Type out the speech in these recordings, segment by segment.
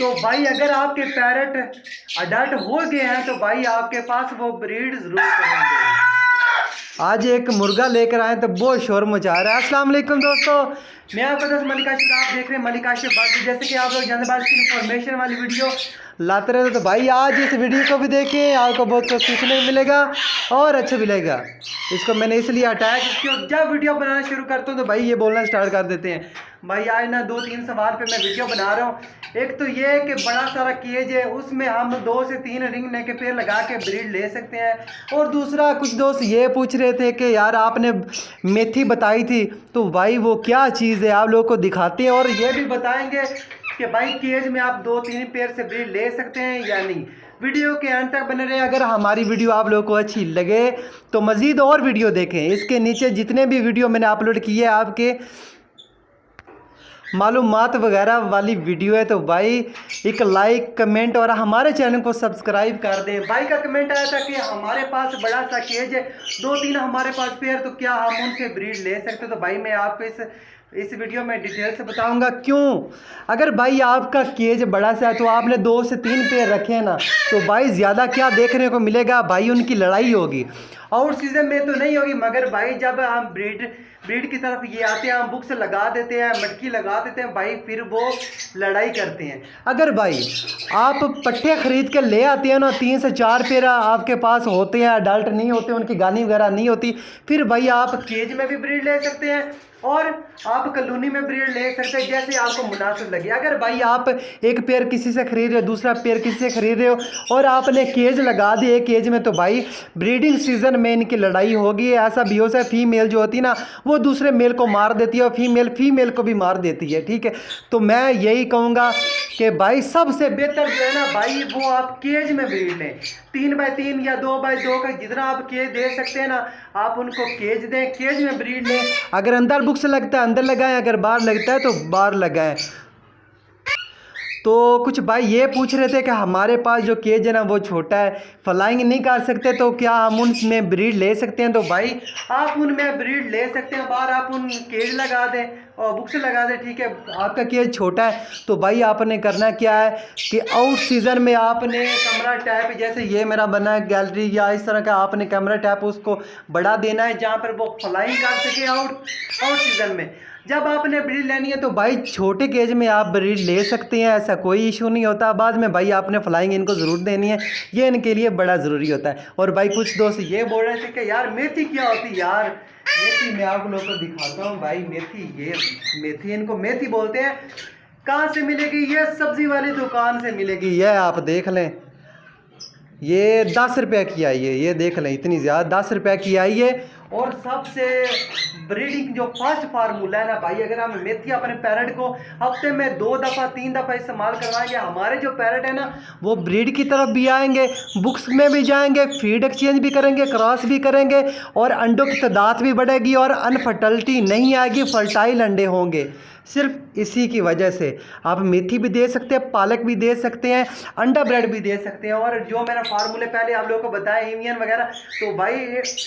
तो भाई अगर आपके पैरट अडल्ट हो गए हैं तो भाई आपके पास वो ब्रीड जरूर करेंगे। आज एक मुर्गा लेकर आए तो बहुत शोर मचा रहा है। अस्सलाम वालेकुम दोस्तों, मैं आपका दोस्त मलिक आशिफ, आप देख रहे हैं मलिक आशिफ बाकी। जैसे कि आप लोग जल्दबाज की इंफॉर्मेशन वाली वीडियो लाते रहते तो भाई आज इस वीडियो को भी देखें, आपको बहुत कुछ सीखने को मिलेगा और अच्छा मिलेगा। इसको मैंने इसलिए हटाया क्योंकि जब वीडियो बनाना शुरू करता हूँ तो भाई ये बोलना स्टार्ट कर देते हैं। भाई आज ना 2-3 सवाल पे मैं वीडियो बना रहा हूँ। एक तो ये है कि बड़ा सारा केज है, उसमें हम 2 से 3 रिंग नेक के पेड़ लगा के ब्रीड ले सकते हैं। और दूसरा कुछ दोस्त ये पूछ रहे थे कि यार आपने मेथी बताई थी, तो भाई वो क्या चीज़ है आप लोगों को दिखाते हैं और ये भी बताएंगे कि भाई केज में आप 2-3 पेड़ से ब्रीड ले सकते हैं या नहीं। वीडियो के अंत तक बने रहे। अगर हमारी वीडियो आप लोगों को अच्छी लगे तो मज़ीद और वीडियो देखें। इसके नीचे जितने भी वीडियो मैंने अपलोड किए आपके मालूमात वगैरह वाली वीडियो है, तो भाई एक लाइक कमेंट और हमारे चैनल को सब्सक्राइब कर दें। भाई का कमेंट आया था कि हमारे पास बड़ा सा केज है, 2-3 हमारे पास पेयर, तो क्या हम उनसे ब्रीड ले सकते। तो भाई मैं आपको इस वीडियो में डिटेल से बताऊंगा क्यों। अगर भाई आपका केज बड़ा सा है तो आपने 2 से 3 पेयर रखे हैं ना, तो भाई ज़्यादा क्या देखने को मिलेगा, भाई उनकी लड़ाई होगी। आउट सीजन में तो नहीं होगी, मगर भाई जब हम ब्रीड की तरफ ये आते हैं, हम बुक्स लगा देते हैं, मटकी लगा देते हैं भाई, फिर वो लड़ाई करते हैं। अगर भाई आप पट्टे खरीद के ले आते हैं ना, 3 से 4 पेयर आपके पास होते हैं, अडल्ट नहीं होते, उनकी गानी वगैरह नहीं होती, फिर भाई आप केज में भी ब्रीड ले सकते हैं और आप कॉलोनी में ब्रीड ले सकते हैं, जैसे आपको मुनासिब लगे। अगर भाई आप एक पेयर किसी से खरीद रहे हो, दूसरा पेयर किसी से खरीद रहे हो और आपने केज लगा दिए एक केज में, तो भाई ब्रीडिंग सीजन में इनकी लड़ाई होगी। ऐसा भी हो सकता है फीमेल जो होती है ना, वो दूसरे मेल को मार देती है और फीमेल को भी मार देती है, ठीक है। तो मैं यही कहूँगा कि भाई सबसे बेहतर जो है ना भाई, वो आप केज में ब्रीड लें। 3x3 या 2x2 का जितना आप केज दे सकते हैं ना, आप उनको केज दें, केज में ब्रीड लें। अगर अंदर बुक्स लगता है अंदर लगाएं, अगर बाहर लगता है तो बाहर लगाएं। तो कुछ भाई ये पूछ रहे थे कि हमारे पास जो केज है ना वो छोटा है, फ्लाइंग नहीं कर सकते, तो क्या हम उनमें ब्रीड ले सकते हैं। तो भाई आप उनमें ब्रीड ले सकते हैं, बाहर आप उन केज लगा दें और बुक्स लगा दें, ठीक है। आपका केज छोटा है तो भाई आपने करना क्या है कि आउट सीज़न में आपने कमरा टैप, जैसे ये मेरा बना है गैलरी या इस तरह का, आपने कैमरा टैप उसको बढ़ा देना है जहाँ पर वो फ्लाइंग कर सके आउट सीज़न में। जब आपने ब्रीड लेनी है तो भाई छोटे केज में आप ब्रीड ले सकते हैं, ऐसा कोई इशू नहीं होता। बाद में भाई आपने फ्लाइंग इनको ज़रूर देनी है, ये इनके लिए बड़ा ज़रूरी होता है। और भाई कुछ दोस्त ये बोल रहे थे कि यार मेथी क्या होती है। यार मेथी मैं आप लोगों को दिखाता हूँ भाई। ये मेथी इनको मेथी बोलते हैं। कहाँ से मिलेगी? ये सब्जी वाली दुकान से मिलेगी। ये आप देख लें, ये 10 रुपये की आई है, ये देख लें, इतनी ज़्यादा 10 रुपये की आई है। और सबसे ब्रीडिंग जो फर्स्ट फार्मूला है ना भाई, अगर हम मेथी अपने पैरट को हफ्ते में 2 दफ़ा 3 दफ़ा इस्तेमाल करवाएंगे, हमारे जो पैरट है ना वो ब्रीड की तरफ भी आएंगे, बुक्स में भी जाएंगे, फीड एक्सचेंज भी करेंगे, क्रॉस भी करेंगे और अंडों की तादाद भी बढ़ेगी और अनफर्टिलिटी नहीं आएगी, फर्टाइल अंडे होंगे। सिर्फ इसी की वजह से आप मेथी भी दे सकते हैं, पालक भी दे सकते हैं, अंडा ब्रेड भी दे सकते हैं। और जो मैंने फार्मूले पहले आप लोगों को बताया एवियन वगैरह, तो भाई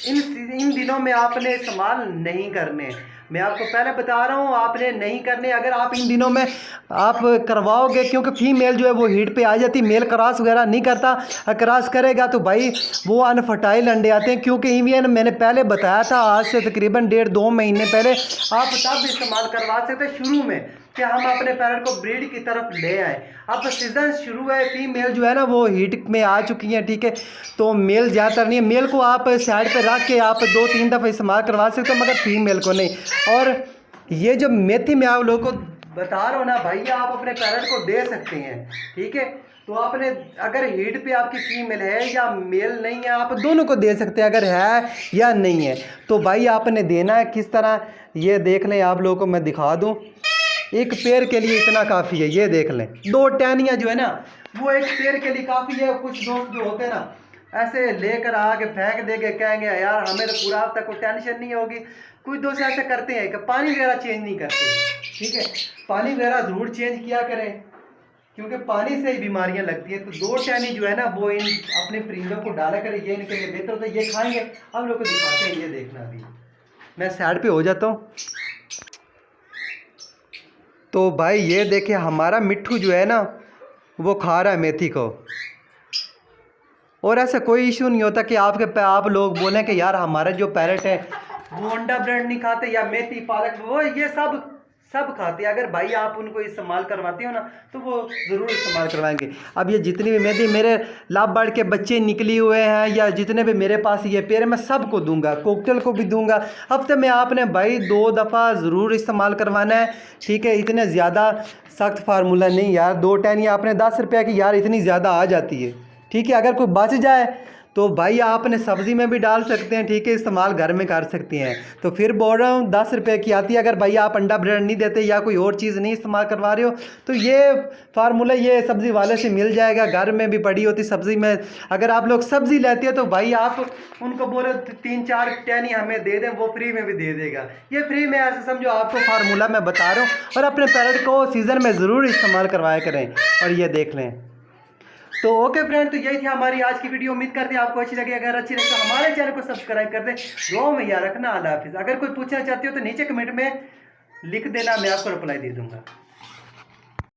इन दिनों में आपने इस्तेमाल नहीं करने। मैं आपको पहले बता रहा हूँ, आपने नहीं करने। अगर आप इन दिनों में आप करवाओगे, क्योंकि फीमेल जो है वो हीट पे आ जाती, मेल क्रॉस वगैरह नहीं करता, क्रॉस करेगा तो भाई वो अनफर्टाइल अंडे आते हैं। क्योंकि इवियन मैंने पहले बताया था, आज से तकरीबन 1.5-2 महीने पहले आप तब इस्तेमाल करवा सकते शुरू में, कि हम अपने पैरट को ब्रीड की तरफ ले आए। अब सीजन शुरू है, फीमेल जो है ना वो हीट में आ चुकी हैं, ठीक है। तो मेल ज़्यादातर नहीं है, मेल को आप साइड पे रख के आप 2-3 दफ़ा इस्तेमाल करवा सकते हो, मगर फीमेल को नहीं। और ये जो मेथी मैं आप लोगों को बता रहा हूँ ना भाई, आप अपने पैरट को दे सकते हैं, ठीक है। तो आपने अगर हीट पे आपकी फीमेल है या मेल नहीं है, आप दोनों को दे सकते हैं, अगर है या नहीं है। तो भाई आपने देना है किस तरह, ये देख लें, आप लोगों को मैं दिखा दूँ। एक पेड़ के लिए इतना काफ़ी है, ये देख लें, 2 टहनियाँ जो है ना वो एक पेड़ के लिए काफ़ी है। कुछ दोस्त जो होते हैं ना ऐसे लेकर आके फेंक देंगे, कहेंगे यार हमें तो पूरा हफ्ता कोई टेंशन नहीं होगी। कुछ दोस्त ऐसे करते हैं कि पानी वगैरह चेंज नहीं करते, ठीक है। पानी वगैरह ज़रूर चेंज किया करें, क्योंकि पानी से ही बीमारियां लगती हैं। तो 2 टहनी जो है ना वो इन अपने परिंदों को डाला करें, ये इनके लिए बेहतर होता है, ये खाएंगे। हम लोग को दिखाते हैं, ये देखना। अभी मैं साइड पे हो जाता हूँ। तो भाई ये देखिए हमारा मिट्ठू जो है ना वो खा रहा है मेथी को। और ऐसा कोई इशू नहीं होता कि आप लोग बोलें कि यार हमारा जो पैरट है वो अंडा ब्रेड नहीं खाते या मेथी पालक, वो ये सब खाते हैं। अगर भाई आप उनको इस्तेमाल करवाते हो ना तो वो ज़रूर इस्तेमाल करवाएंगे। अब ये जितनी भी मेरे लाभ बाढ़ के बच्चे निकली हुए हैं या जितने भी मेरे पास ये पेड़, मैं सबको दूंगा, कोकटेल को भी दूंगा। हफ्ते में आपने भाई 2 दफ़ा ज़रूर इस्तेमाल करवाना है, ठीक है। इतने ज़्यादा सख्त फार्मूला नहीं यार, 2 टैनियाँ आपने 10 रुपये की यार इतनी ज़्यादा आ जाती है, ठीक है। अगर कोई बच जाए तो भाई आपने सब्ज़ी में भी डाल सकते हैं, ठीक है, इस्तेमाल घर में कर सकते हैं। तो फिर बोल रहा हूँ 10 रुपये की आती है। अगर भाई आप अंडा ब्रेड नहीं देते या कोई और चीज़ नहीं इस्तेमाल करवा रहे हो तो ये फार्मूला ये सब्ज़ी वाले से मिल जाएगा, घर में भी पड़ी होती सब्ज़ी में। अगर आप लोग सब्ज़ी लेते हो तो भाई आप उनको बोलो 3-4 टैनी हमें दे दें, वो फ्री में भी दे देगा। ये फ्री में ऐसे समझो आपको फार्मूला मैं बता रहा हूँ। और अपने पैरट को सीज़न में ज़रूर इस्तेमाल करवाया करें। और ये देख लें। तो ओके फ्रेंड, तो यही थी हमारी आज की वीडियो। उम्मीद करते हैं आपको अच्छी लगी। अगर अच्छी लगी तो हमारे चैनल को सब्सक्राइब कर दें। दुआ में याद रखना। अल्लाह हाफिज़। अगर कोई पूछना चाहते हो तो नीचे कमेंट में लिख देना, मैं आपको रिप्लाई दे दूंगा।